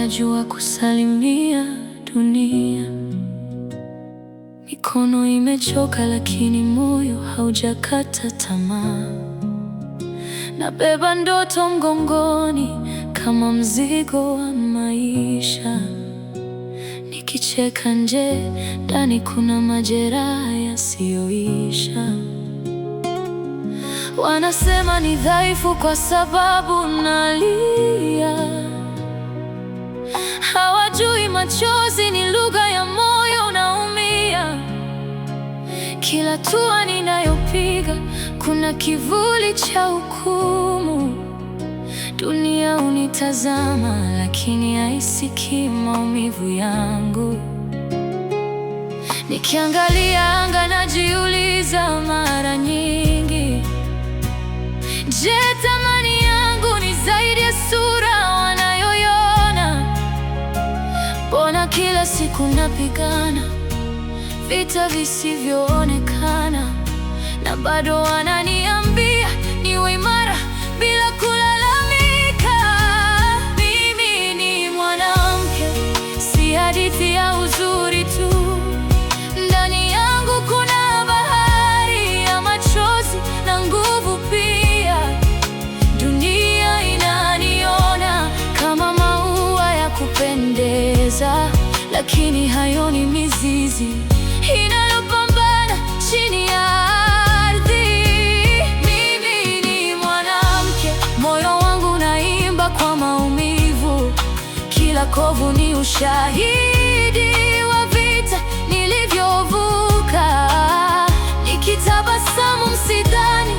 najua kusalimia dunia. Mikono imechoka lakini moyo haujakata tamaa. Nabeba ndoto mgongoni kama mzigo wa maisha. Nikicheka nje, ndani kuna majeraha yasiyoisha. Wanasema ni dhaifu kwa sababu nalia. Hawajui machozi ni lugha ya moyo unaumia. Kila hatua ninayopiga kuna kivuli cha hukumu. Dunia hunitazama lakini haisikii maumivu yangu. Nikiangalia anga najiuliza mara nyingi, je, thamani yangu ni zaidi ya sura wanayoiona? Mbona kila siku napigana vita visivyoonekana, na bado wananiambia niwe imara bila kulalamika? Mimi ni mwanamke, si hadithi ya uzuri tu. Ndani yangu kuna bahari ya machozi na nguvu pia. Dunia inaniona kama maua ya kupendeza, lakini hayo ni mizizi inayopambana chini ya ardhi. Mimi ni mwanamke, moyo wangu unaimba kwa maumivu. Kila kovu ni ushahidi wa vita nilivyovuka. Nikitabasamu msidhani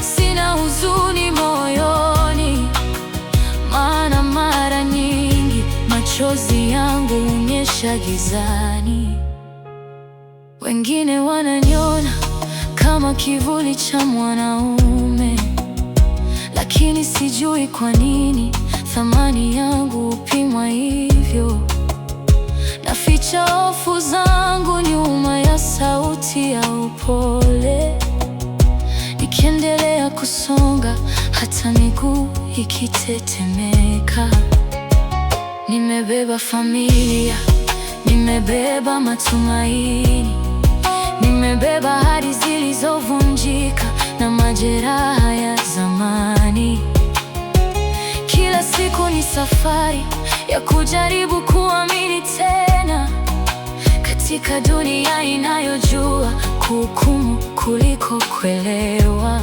sina huzuni moyoni, maana mara nyingi machozi yangu hunyesha gizani. Wengine wananiona kama kivuli cha mwanaume, lakini sijui kwa nini thamani yangu hupimwa hivyo. Naficha hofu zangu nyuma ya sauti ya upole, nikiendelea kusonga hata miguu ikitetemeka. Nimebeba familia, nimebeba matumaini, nimebeba ahadi zilizovunjika na majeraha ya zamani. Kila siku ni safari ya kujaribu kuamini tena, katika dunia inayojua kuhukumu kuliko kuelewa.